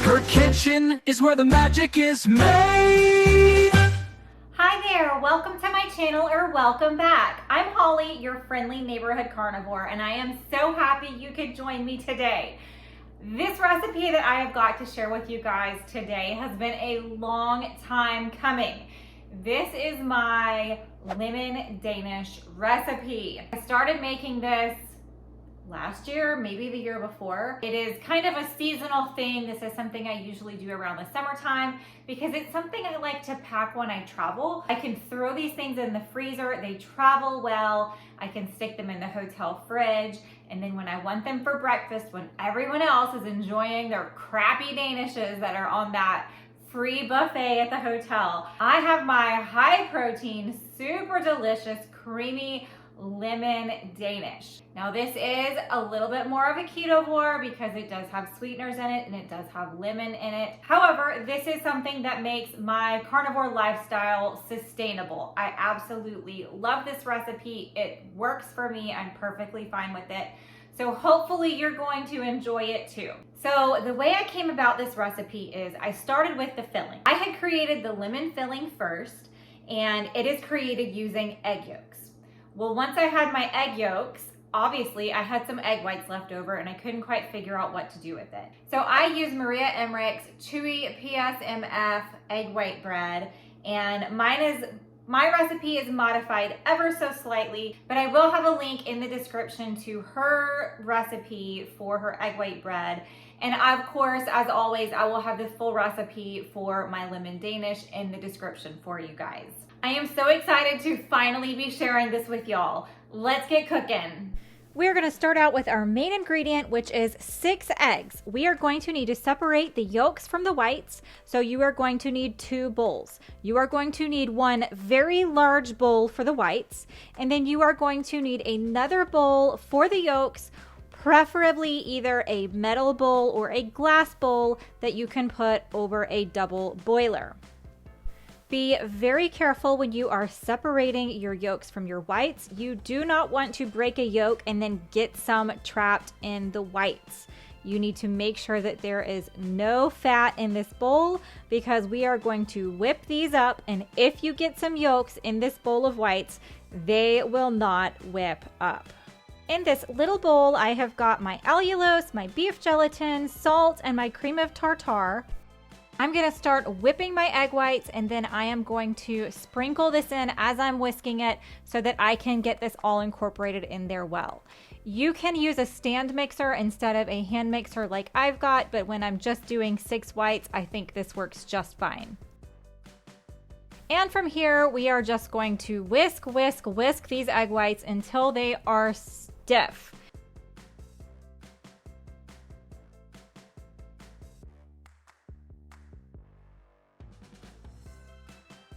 Her kitchen is where the magic is made. Hi there, welcome to my channel, or welcome back. I'm Holly, your friendly neighborhood carnivore, and I am so happy you could join me today. This recipe that I have got to share with you guys today has been a long time coming. This is my lemon Danish recipe. I started making this last year, maybe the year before. It is kind of a seasonal thing. This is something I usually do around the summertime because it's something I like to pack when I travel. I can throw these things in the freezer. They travel well. I can stick them in the hotel fridge. And then when I want them for breakfast, when everyone else is enjoying their crappy Danishes that are on that free buffet at the hotel, I have my high protein, super delicious, creamy lemon Danish. Now this is a little bit more of a ketovore because it does have sweeteners in it and it does have lemon in it. However, this is something that makes my carnivore lifestyle sustainable. I absolutely love this recipe. It works for me. I'm perfectly fine with it. So hopefully you're going to enjoy it too. So the way I came about this recipe is I started with the filling. I had created the lemon filling first, and it is created using egg yolks. Well, once I had my egg yolks, obviously I had some egg whites left over and I couldn't quite figure out what to do with it. So I used Maria Emmerich's chewy PSMF egg white bread, and my recipe is modified ever so slightly, but I will have a link in the description to her recipe for her egg white bread. And of course, as always, I will have the full recipe for my lemon Danish in the description for you guys. I am so excited to finally be sharing this with y'all. Let's get cooking. We're going to start out with our main ingredient, which is 6 eggs. We are going to need to separate the yolks from the whites, so you are going to need 2 bowls. You are going to need one very large bowl for the whites, and then you are going to need another bowl for the yolks, preferably either a metal bowl or a glass bowl that you can put over a double boiler. Be very careful when you are separating your yolks from your whites. You do not want to break a yolk and then get some trapped in the whites. You need to make sure that there is no fat in this bowl because we are going to whip these up, and if you get some yolks in this bowl of whites, they will not whip up. In this little bowl, I have got my allulose, my beef gelatin, salt, and my cream of tartar. I'm going to start whipping my egg whites, and then I am going to sprinkle this in as I'm whisking it so that I can get this all incorporated in there well. You can use a stand mixer instead of a hand mixer like I've got, but when I'm just doing 6 whites, I think this works just fine. And from here, we are just going to whisk these egg whites until they are stiff.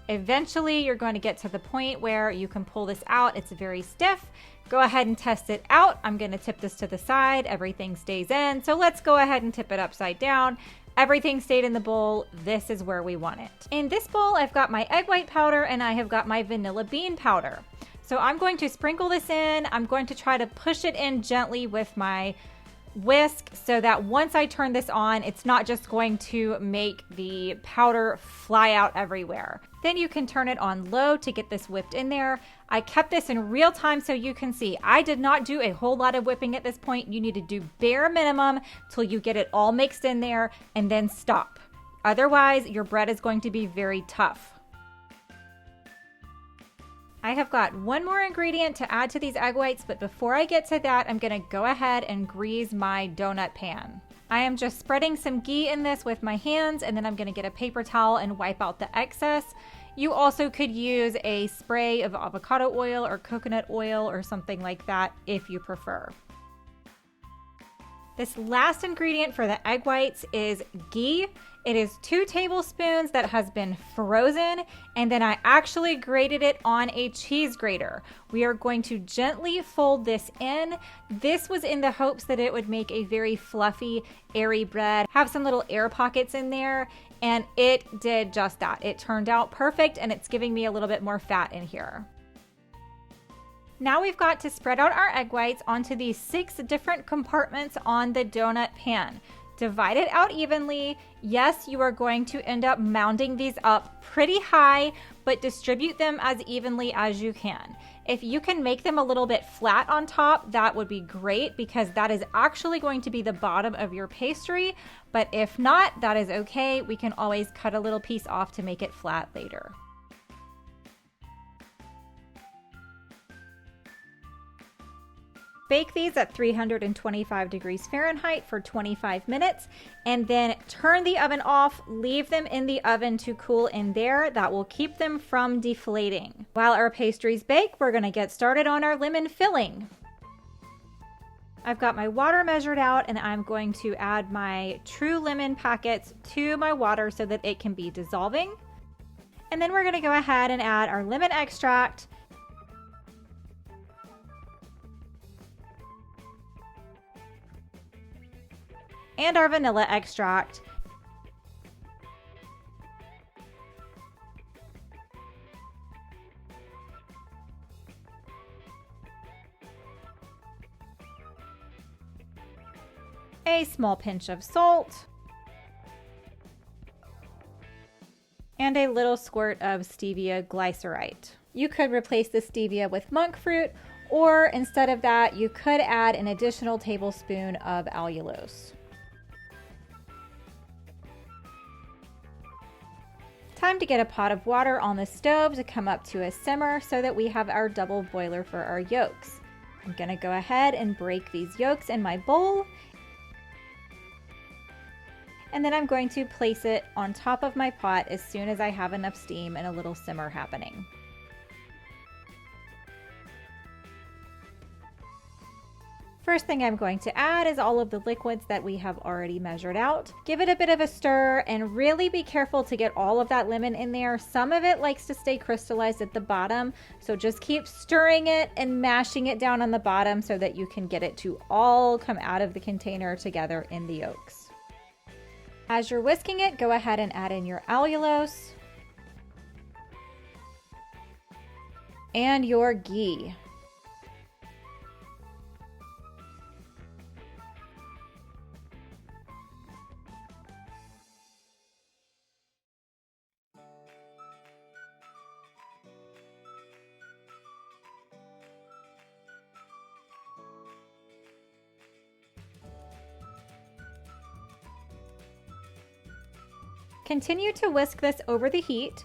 Eventually, you're going to get to the point where you can pull this out. It's very stiff. Go ahead and test it out. I'm going to tip this to the side. Everything stays in. So let's go ahead and tip it upside down. Everything stayed in the bowl. This is where we want it. In this bowl, I've got my egg white powder and I have got my vanilla bean powder. So I'm going to sprinkle this in. I'm going to try to push it in gently with my whisk so that once I turn this on, it's not just going to make the powder fly out everywhere. Then you can turn it on low to get this whipped in there. I kept this in real time so you can see I did not do a whole lot of whipping at this point. You need to do bare minimum till you get it all mixed in there and then stop. Otherwise, your bread is going to be very tough. I have got one more ingredient to add to these egg whites, but before I get to that, I'm going to go ahead and grease my donut pan. I am just spreading some ghee in this with my hands, and then I'm going to get a paper towel and wipe out the excess. You also could use a spray of avocado oil or coconut oil or something like that if you prefer. This last ingredient for the egg whites is ghee. It is 2 tablespoons that has been frozen, and then I actually grated it on a cheese grater. We are going to gently fold this in. This was in the hopes that it would make a very fluffy, airy bread, have some little air pockets in there, and it did just that. It turned out perfect, and it's giving me a little bit more fat in here. Now we've got to spread out our egg whites onto these 6 different compartments on the donut pan. Divide it out evenly. Yes, you are going to end up mounding these up pretty high, but distribute them as evenly as you can. If you can make them a little bit flat on top, that would be great because that is actually going to be the bottom of your pastry. But if not, that is okay. We can always cut a little piece off to make it flat later. Bake these at 325 degrees Fahrenheit for 25 minutes and then turn the oven off. Leave them in the oven to cool in there. That will keep them from deflating. While our pastries bake, we're going to get started on our lemon filling. I've got my water measured out and I'm going to add my true lemon packets to my water so that it can be dissolving. And then we're going to go ahead and add our lemon extract, and our vanilla extract. A small pinch of salt. And a little squirt of stevia glycerite. You could replace the stevia with monk fruit, or instead of that, you could add an additional tablespoon of allulose. Time to get a pot of water on the stove to come up to a simmer so that we have our double boiler for our yolks. I'm gonna go ahead and break these yolks in my bowl. And then I'm going to place it on top of my pot as soon as I have enough steam and a little simmer happening. First thing I'm going to add is all of the liquids that we have already measured out. Give it a bit of a stir and really be careful to get all of that lemon in there. Some of it likes to stay crystallized at the bottom, so just keep stirring it and mashing it down on the bottom so that you can get it to all come out of the container together in the yolks. As you're whisking it, go ahead and add in your allulose and your ghee. Continue to whisk this over the heat.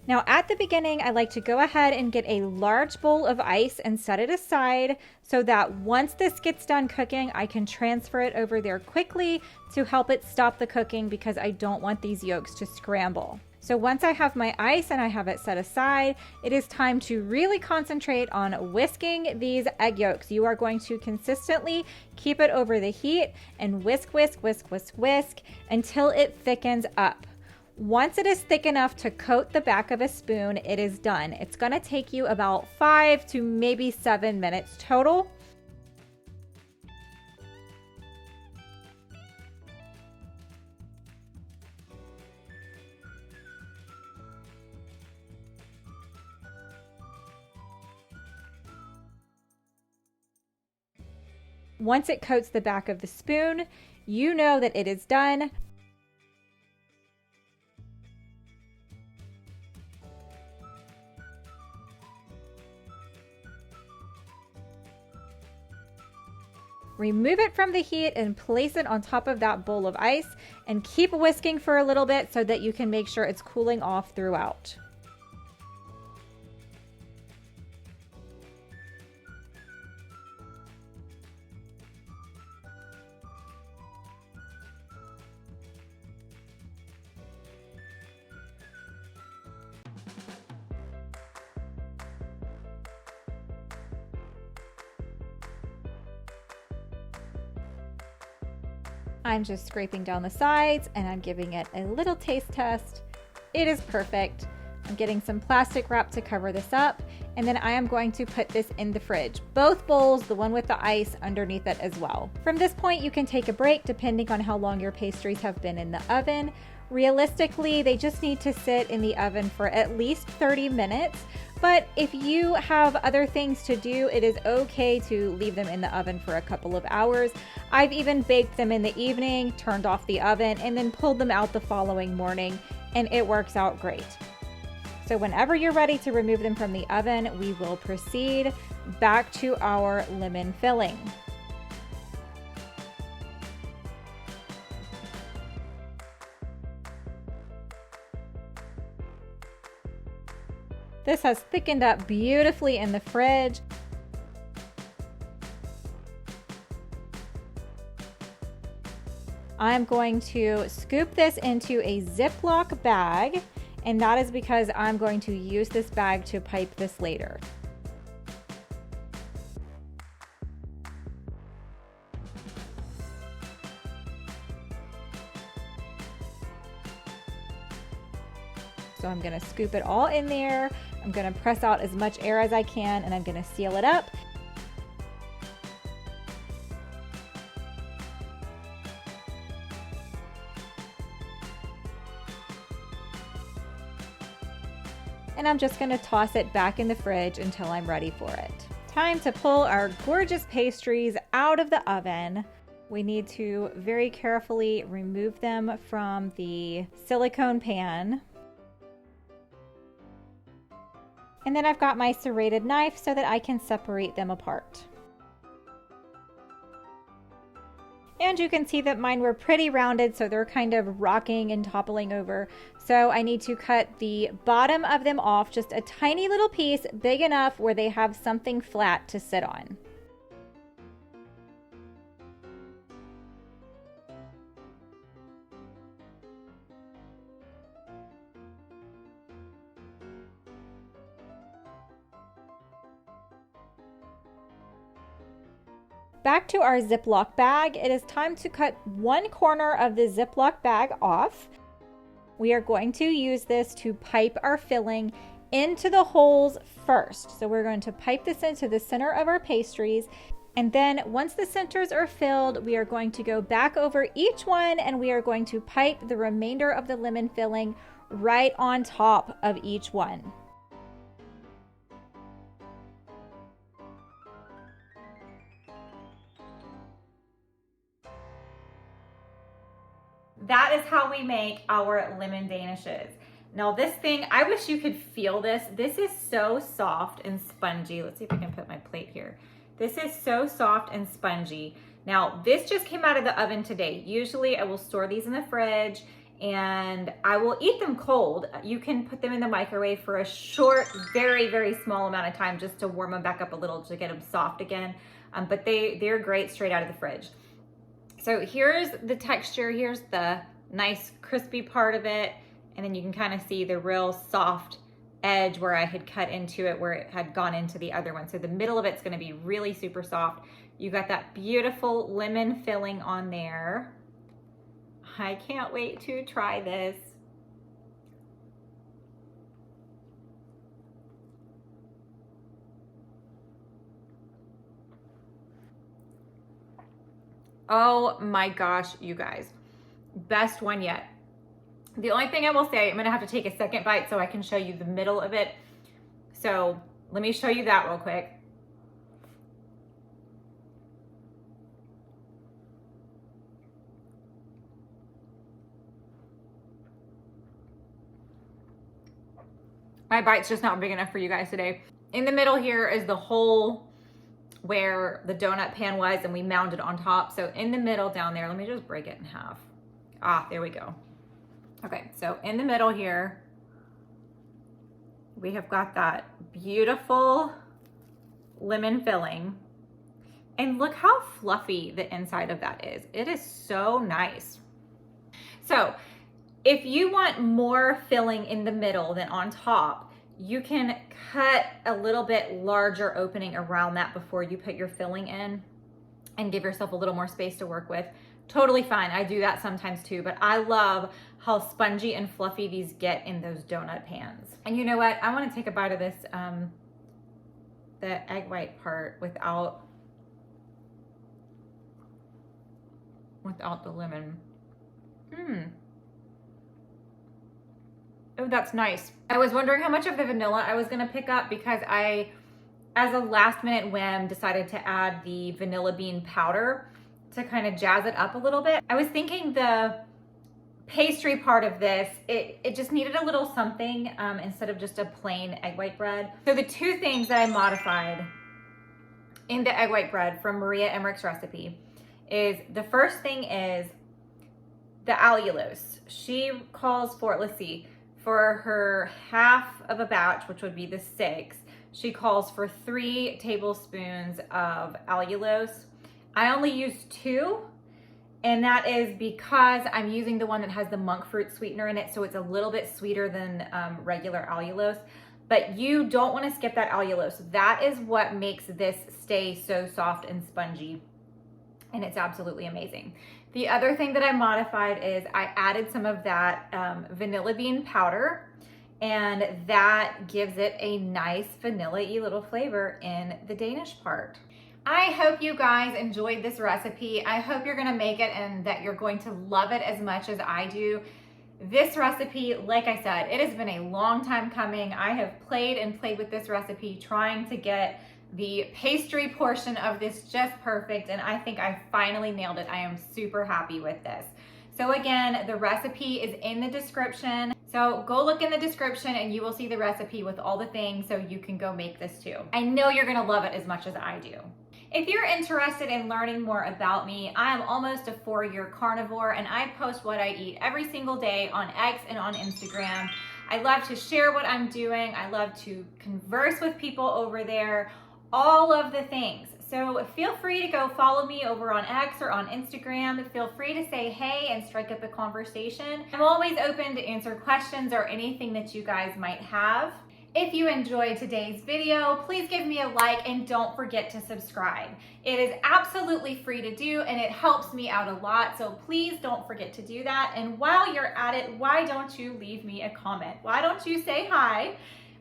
Now at the beginning, I like to go ahead and get a large bowl of ice and set it aside so that once this gets done cooking, I can transfer it over there quickly to help it stop the cooking because I don't want these yolks to scramble. So once I have my ice and I have it set aside, it is time to really concentrate on whisking these egg yolks. You are going to consistently keep it over the heat and whisk, whisk, whisk, whisk, whisk until it thickens up. Once it is thick enough to coat the back of a spoon, it is done. It's going to take you about 5 to maybe 7 minutes total. Once it coats the back of the spoon, you know that it is done. Remove it from the heat and place it on top of that bowl of ice and keep whisking for a little bit so that you can make sure it's cooling off throughout. I'm just scraping down the sides and I'm giving it a little taste test. It is perfect. I'm getting some plastic wrap to cover this up, and then I am going to put this in the fridge. Both bowls, the one with the ice underneath it as well. From this point, you can take a break depending on how long your pastries have been in the oven. Realistically, they just need to sit in the oven for at least 30 minutes, But if you have other things to do, it is okay to leave them in the oven for a couple of hours. I've even baked them in the evening, turned off the oven, and then pulled them out the following morning, and it works out great. So whenever you're ready to remove them from the oven, we will proceed back to our lemon filling. This has thickened up beautifully in the fridge. I'm going to scoop this into a Ziploc bag, and that is because I'm going to use this bag to pipe this later. So I'm gonna scoop it all in there. I'm gonna press out as much air as I can, and I'm gonna seal it up. And I'm just gonna toss it back in the fridge until I'm ready for it. Time to pull our gorgeous pastries out of the oven. We need to very carefully remove them from the silicone pan. And then I've got my serrated knife so that I can separate them apart. And you can see that mine were pretty rounded, so they're kind of rocking and toppling over. So I need to cut the bottom of them off, just a tiny little piece, big enough where they have something flat to sit on. Back to our Ziploc bag, it is time to cut one corner of the Ziploc bag off. We are going to use this to pipe our filling into the holes first. So we're going to pipe this into the center of our pastries. And then once the centers are filled, we are going to go back over each one and we are going to pipe the remainder of the lemon filling right on top of each one. That is how we make our lemon danishes. Now this thing, I wish you could feel this. This is so soft and spongy. Let's see if I can put my plate here. This is so soft and spongy. Now this just came out of the oven today. Usually I will store these in the fridge and I will eat them cold. You can put them in the microwave for a short, very, very small amount of time just to warm them back up a little to get them soft again. But they're great straight out of the fridge. So here's the texture, here's the nice crispy part of it, and then you can kind of see the real soft edge where I had cut into it, where it had gone into the other one. So the middle of it's gonna be really super soft. You got that beautiful lemon filling on there. I can't wait to try this. Oh my gosh, you guys, best one yet. The only thing I will say, I'm gonna have to take a second bite so I can show you the middle of it. So let me show you that real quick. My bite's just not big enough for you guys today. In the middle here is the hole where the donut pan was and we mounted on top. So in the middle down there, let me just break it in half. Ah, there we go. Okay, so in the middle here, we have got that beautiful lemon filling. And look how fluffy the inside of that is. It is so nice. So if you want more filling in the middle than on top, you can cut a little bit larger opening around that before you put your filling in and give yourself a little more space to work with. Totally fine. I do that sometimes too, but I love how spongy and fluffy these get in those donut pans. And you know what? I want to take a bite of this, the egg white part without the lemon. Oh, that's nice. I was wondering how much of the vanilla I was gonna pick up because I, as a last minute whim, decided to add the vanilla bean powder to kind of jazz it up a little bit. I was thinking the pastry part of this, it just needed a little something instead of just a plain egg white bread. So the two things that I modified in the egg white bread from Maria Emmerich's recipe is, the first thing is the allulose. She calls for, let's see, for her half of a batch, which would be the 6, she calls for 3 tablespoons of allulose. I only use 2, and that is because I'm using the one that has the monk fruit sweetener in it, so it's a little bit sweeter than regular allulose. But you don't want to skip that allulose. That is what makes this stay so soft and spongy, and it's absolutely amazing. The other thing that I modified is I added some of that vanilla bean powder, and that gives it a nice vanilla-y little flavor in the Danish part. I hope you guys enjoyed this recipe. I hope you're gonna make it and that you're going to love it as much as I do. This recipe, like I said, it has been a long time coming. I have played and played with this recipe, trying to get the pastry portion of this just perfect, and I think I finally nailed it. I am super happy with this. So again, the recipe is in the description. So go look in the description and you will see the recipe with all the things so you can go make this too. I know you're gonna love it as much as I do. If you're interested in learning more about me, I am almost a 4-year carnivore, and I post what I eat every single day on X and on Instagram. I love to share what I'm doing. I love to converse with people over there, all of the things. So feel free to go follow me over on X or on Instagram. Feel free to say hey and strike up a conversation. I'm always open to answer questions or anything that you guys might have. If you enjoyed today's video, please give me a like and don't forget to subscribe. It is absolutely free to do and it helps me out a lot, so please don't forget to do that. And while you're at it, why don't you leave me a comment? Why don't you say hi?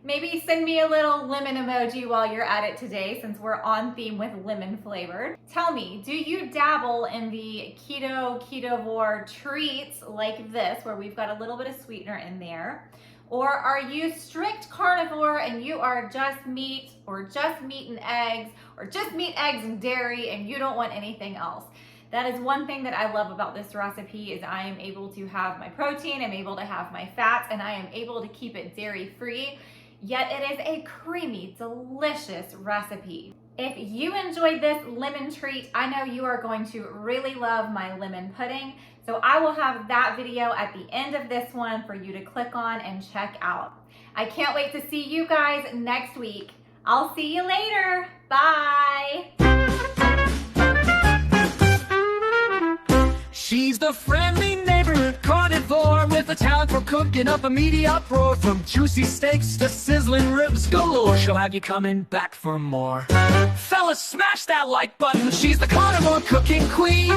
Maybe send me a little lemon emoji while you're at it today, since we're on theme with lemon flavored. Tell me, do you dabble in the ketovore treats like this, where we've got a little bit of sweetener in there? Or are you strict carnivore and you are just meat, or just meat and eggs, or just meat, eggs, and dairy, and you don't want anything else? That is one thing that I love about this recipe, is I am able to have my protein, I'm able to have my fats, and I am able to keep it dairy-free, yet it is a creamy, delicious recipe. If you enjoyed this lemon treat, I know you are going to really love my lemon pudding. So I will have that video at the end of this one for you to click on and check out. I can't wait to see you guys next week. I'll see you later. Bye. She's the friendly neighborhood carnivore with a talent for cooking up a meaty uproar. From juicy steaks to sizzling ribs galore, she'll have you coming back for more. Fellas, smash that like button. She's the carnivore cooking queen.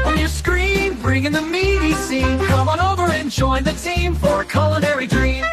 On your screen, bringing the meaty scene. Come on over and join the team for a culinary dream.